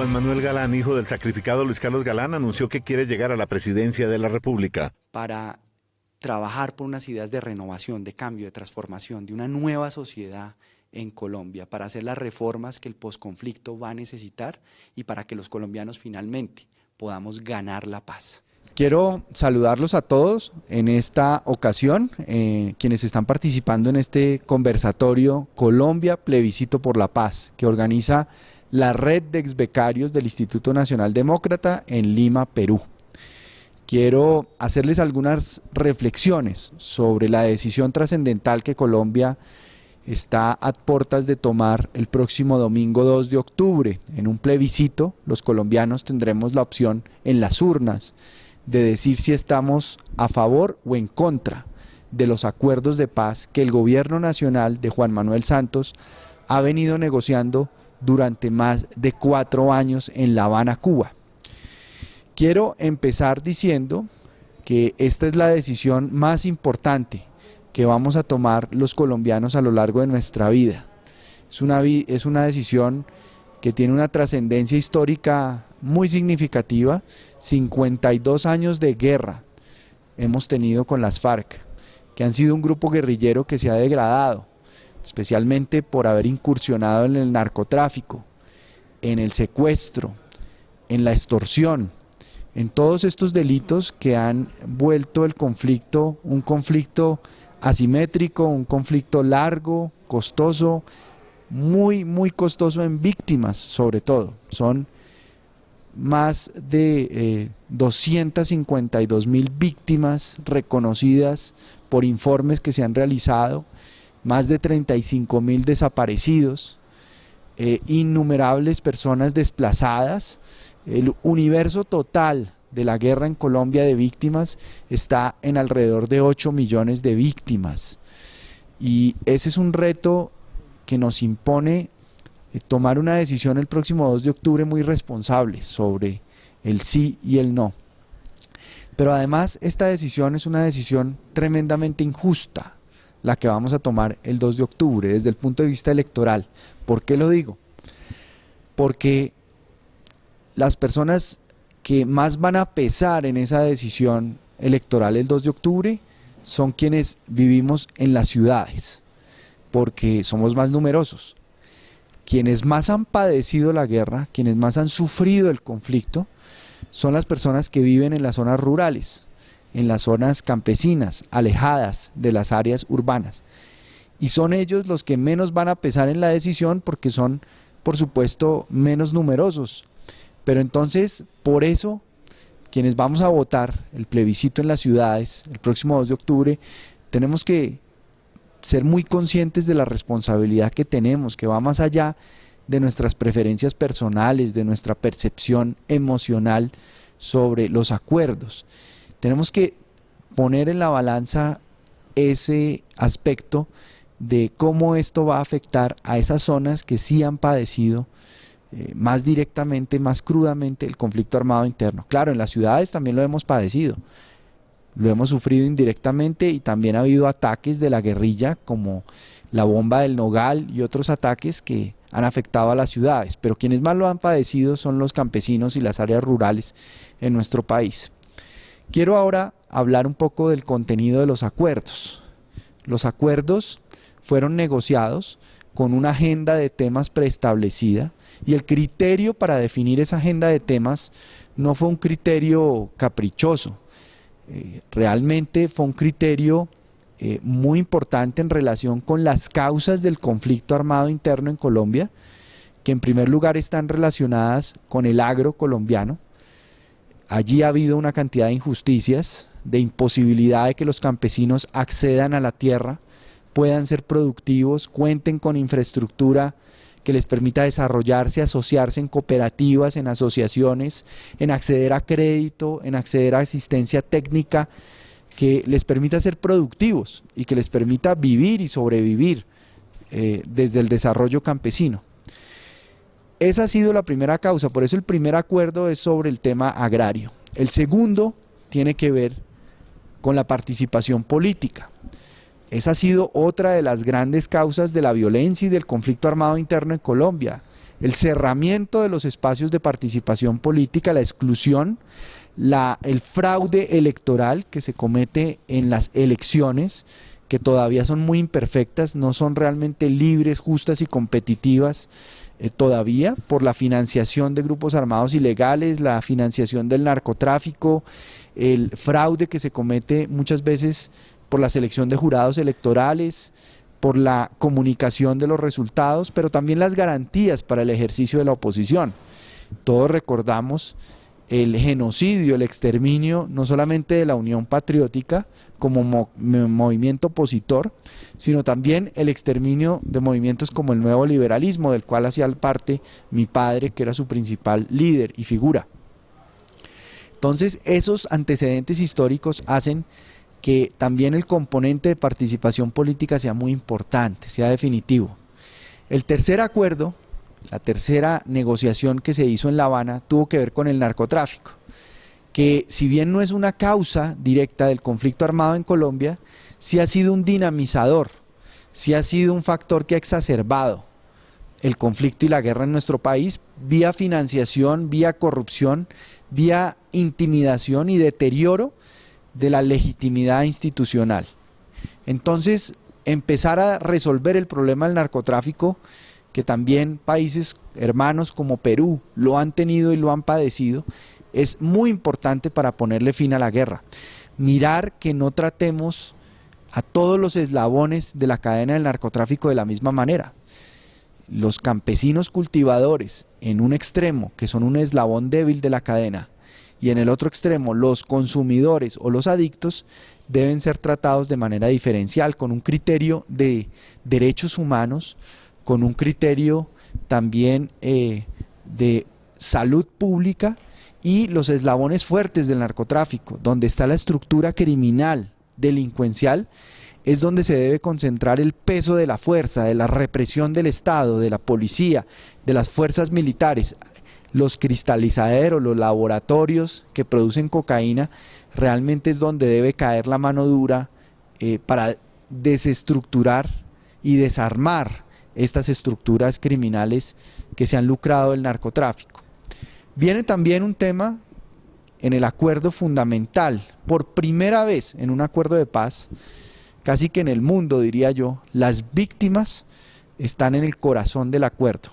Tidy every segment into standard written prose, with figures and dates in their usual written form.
Juan Manuel Galán, hijo del sacrificado Luis Carlos Galán, anunció que quiere llegar a la presidencia de la República. Para trabajar por unas ideas de renovación, de cambio, de transformación, de una nueva sociedad en Colombia, para hacer las reformas que el posconflicto va a necesitar y para que los colombianos finalmente podamos ganar la paz. Quiero saludarlos a todos en esta ocasión, quienes están participando en este conversatorio Colombia Plebiscito por la Paz, que organiza la red de exbecarios del Instituto Nacional Demócrata en Lima, Perú. Quiero hacerles algunas reflexiones sobre la decisión trascendental que Colombia está a puertas de tomar el próximo domingo 2 de octubre. En un plebiscito, los colombianos tendremos la opción en las urnas de decir si estamos a favor o en contra de los acuerdos de paz que el gobierno nacional de Juan Manuel Santos ha venido negociando durante más de 4 años en La Habana, Cuba. Quiero empezar diciendo que esta es la decisión más importante que vamos a tomar los colombianos a lo largo de nuestra vida. Es una decisión que tiene una trascendencia histórica muy significativa. 52 años de guerra hemos tenido con las FARC, que han sido un grupo guerrillero que se ha degradado, especialmente por haber incursionado en el narcotráfico, en el secuestro, en la extorsión, en todos estos delitos que han vuelto el conflicto un conflicto asimétrico, un conflicto largo, costoso, muy costoso en víctimas sobre todo. Son más de 252.000 víctimas reconocidas por informes que se han realizado, más de 35.000 desaparecidos, innumerables personas desplazadas. El universo total de la guerra en Colombia de víctimas está en alrededor de 8 millones de víctimas. Y ese es un reto que nos impone tomar una decisión el próximo 2 de octubre muy responsable sobre el sí y el no. Pero además esta decisión es una decisión tremendamente injusta, la que vamos a tomar el 2 de octubre desde el punto de vista electoral. ¿Por qué lo digo? Porque las personas que más van a pesar en esa decisión electoral el 2 de octubre son quienes vivimos en las ciudades, porque somos más numerosos. Quienes más han padecido la guerra, quienes más han sufrido el conflicto, son las personas que viven en las zonas rurales, en las zonas campesinas, alejadas de las áreas urbanas. Y son ellos los que menos van a pesar en la decisión porque son, por supuesto, menos numerosos. Pero entonces, por eso, quienes vamos a votar el plebiscito en las ciudades el próximo 2 de octubre, tenemos que ser muy conscientes de la responsabilidad que tenemos, que va más allá de nuestras preferencias personales, de nuestra percepción emocional sobre los acuerdos. Tenemos que poner en la balanza ese aspecto de cómo esto va a afectar a esas zonas que sí han padecido más directamente, más crudamente el conflicto armado interno. Claro, en las ciudades también lo hemos padecido, lo hemos sufrido indirectamente y también ha habido ataques de la guerrilla como la bomba del Nogal y otros ataques que han afectado a las ciudades, pero quienes más lo han padecido son los campesinos y las áreas rurales en nuestro país. Quiero ahora hablar un poco del contenido de los acuerdos. Los acuerdos fueron negociados con una agenda de temas preestablecida y el criterio para definir esa agenda de temas no fue un criterio caprichoso, realmente fue un criterio muy importante en relación con las causas del conflicto armado interno en Colombia, que en primer lugar están relacionadas con el agro colombiano. Allí ha habido una cantidad de injusticias, de imposibilidad de que los campesinos accedan a la tierra, puedan ser productivos, cuenten con infraestructura que les permita desarrollarse, asociarse en cooperativas, en asociaciones, en acceder a crédito, en acceder a asistencia técnica que les permita ser productivos y que les permita vivir y sobrevivir desde el desarrollo campesino. Esa ha sido la primera causa, por eso el primer acuerdo es sobre el tema agrario. El segundo tiene que ver con la participación política. Esa ha sido otra de las grandes causas de la violencia y del conflicto armado interno en Colombia. el cerramiento de los espacios de participación política, la exclusión, el fraude electoral que se comete en las elecciones, que todavía son muy imperfectas, no son realmente libres, justas y competitivas todavía, por la financiación de grupos armados ilegales, la financiación del narcotráfico, el fraude que se comete muchas veces por la selección de jurados electorales, por la comunicación de los resultados, pero también las garantías para el ejercicio de la oposición. Todos recordamos el genocidio, el exterminio, no solamente de la Unión Patriótica como movimiento opositor, sino también el exterminio de movimientos como el nuevo liberalismo, del cual hacía parte mi padre, que era su principal líder y figura. Entonces, esos antecedentes históricos hacen que también el componente de participación política sea muy importante, sea definitivo. El tercer acuerdo, la tercera negociación que se hizo en La Habana, tuvo que ver con el narcotráfico, que si bien no es una causa directa del conflicto armado en Colombia, sí ha sido un dinamizador, sí ha sido un factor que ha exacerbado el conflicto y la guerra en nuestro país, vía financiación, vía corrupción, vía intimidación y deterioro de la legitimidad institucional. Entonces, empezar a resolver el problema del narcotráfico, que también países hermanos como Perú lo han tenido y lo han padecido, es muy importante para ponerle fin a la guerra. Mirar que no tratemos a todos los eslabones de la cadena del narcotráfico de la misma manera. Los campesinos cultivadores en un extremo, que son un eslabón débil de la cadena, y en el otro extremo los consumidores o los adictos, deben ser tratados de manera diferencial, con un criterio de derechos humanos, con un criterio también de salud pública, y los eslabones fuertes del narcotráfico, donde está la estructura criminal, delincuencial, es donde se debe concentrar el peso de la fuerza, de la represión del Estado, de la policía, de las fuerzas militares. Los cristalizaderos, los laboratorios que producen cocaína, realmente es donde debe caer la mano dura para desestructurar y desarmar estas estructuras criminales que se han lucrado del narcotráfico. Viene también un tema en el acuerdo fundamental, por primera vez en un acuerdo de paz, casi que en el mundo diría yo, las víctimas están en el corazón del acuerdo,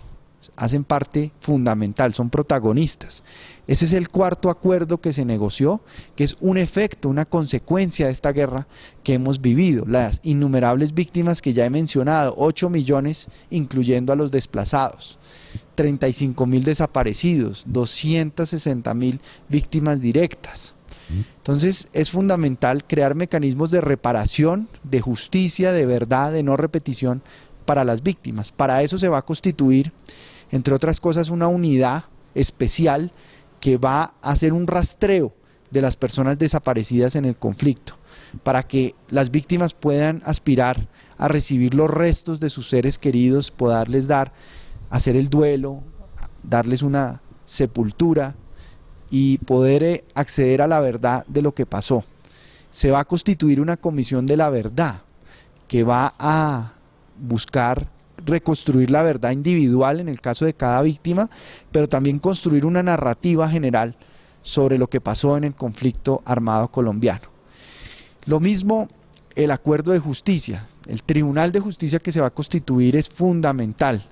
hacen parte fundamental, son protagonistas. Ese es el cuarto acuerdo que se negoció, que es un efecto, una consecuencia de esta guerra que hemos vivido, las innumerables víctimas que ya he mencionado, 8 millones incluyendo a los desplazados, 35.000 desaparecidos, 260.000 víctimas directas. Entonces es fundamental crear mecanismos de reparación, de justicia, de verdad, de no repetición para las víctimas. Para eso se va a constituir, entre otras cosas, una unidad especial que va a hacer un rastreo de las personas desaparecidas en el conflicto, para que las víctimas puedan aspirar a recibir los restos de sus seres queridos, poderles hacer el duelo, darles una sepultura y poder acceder a la verdad de lo que pasó. Se va a constituir una comisión de la verdad que va a buscar reconstruir la verdad individual en el caso de cada víctima, pero también construir una narrativa general sobre lo que pasó en el conflicto armado colombiano. Lo mismo el acuerdo de justicia, el Tribunal de Justicia que se va a constituir es fundamental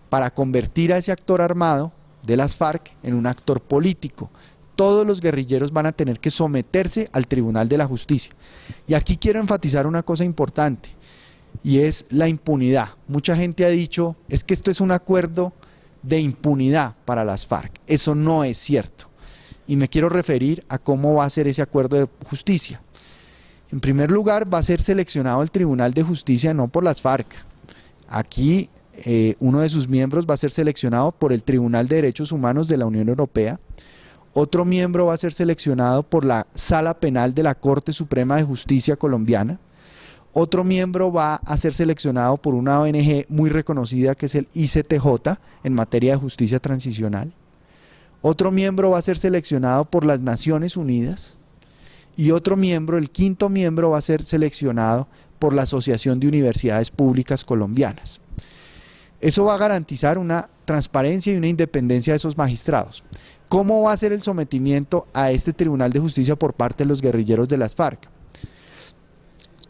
para convertir a ese actor armado de las FARC en un actor político. Todos los guerrilleros van a tener que someterse al Tribunal de la Justicia. Y aquí quiero enfatizar una cosa importante, y es la impunidad. Mucha gente ha dicho, es que esto es un acuerdo de impunidad para las FARC. Eso no es cierto. Y me quiero referir a cómo va a ser ese acuerdo de justicia. En primer lugar, va a ser seleccionado el Tribunal de Justicia no por las FARC. Aquí uno de sus miembros va a ser seleccionado por el Tribunal de Derechos Humanos de la Unión Europea. Otro miembro va a ser seleccionado por la Sala Penal de la Corte Suprema de Justicia colombiana. Otro miembro va a ser seleccionado por una ONG muy reconocida que es el ICTJ en materia de justicia transicional. Otro miembro va a ser seleccionado por las Naciones Unidas. Y otro miembro, el quinto miembro, va a ser seleccionado por la Asociación de Universidades Públicas Colombianas. Eso va a garantizar una transparencia y una independencia de esos magistrados. ¿Cómo va a ser el sometimiento a este Tribunal de Justicia por parte de los guerrilleros de las FARC?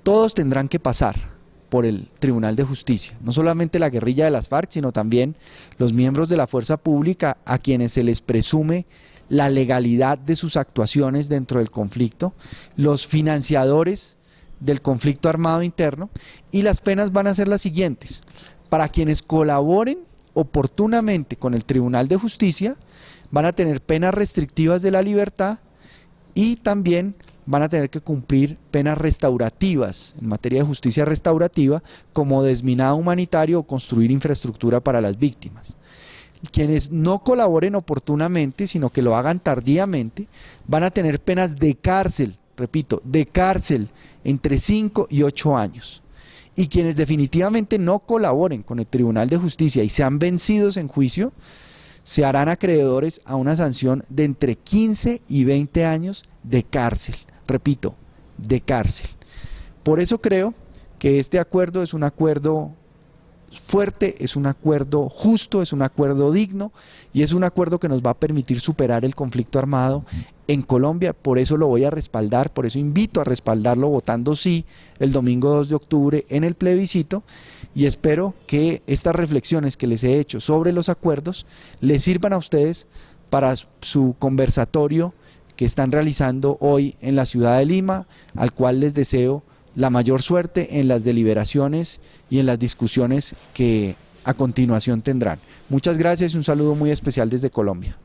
Todos tendrán que pasar por el Tribunal de Justicia, no solamente la guerrilla de las FARC, sino también los miembros de la fuerza pública a quienes se les presume la legalidad de sus actuaciones dentro del conflicto, los financiadores del conflicto armado interno, y las penas van a ser las siguientes. Para quienes colaboren oportunamente con el Tribunal de Justicia, van a tener penas restrictivas de la libertad y también van a tener que cumplir penas restaurativas en materia de justicia restaurativa, como desminado humanitario o construir infraestructura para las víctimas. Quienes no colaboren oportunamente, sino que lo hagan tardíamente, van a tener penas de cárcel, repito, de cárcel, entre 5 y 8 años. Y quienes definitivamente no colaboren con el Tribunal de Justicia y sean vencidos en juicio, se harán acreedores a una sanción de entre 15 y 20 años de cárcel. Repito, de cárcel. Por eso creo que este acuerdo es un acuerdo fuerte, es un acuerdo justo, es un acuerdo digno y es un acuerdo que nos va a permitir superar el conflicto armado en Colombia. Por eso lo voy a respaldar, por eso invito a respaldarlo votando sí el domingo 2 de octubre en el plebiscito, y espero que estas reflexiones que les he hecho sobre los acuerdos les sirvan a ustedes para su conversatorio que están realizando hoy en la ciudad de Lima, al cual les deseo la mayor suerte en las deliberaciones y en las discusiones que a continuación tendrán. Muchas gracias y un saludo muy especial desde Colombia.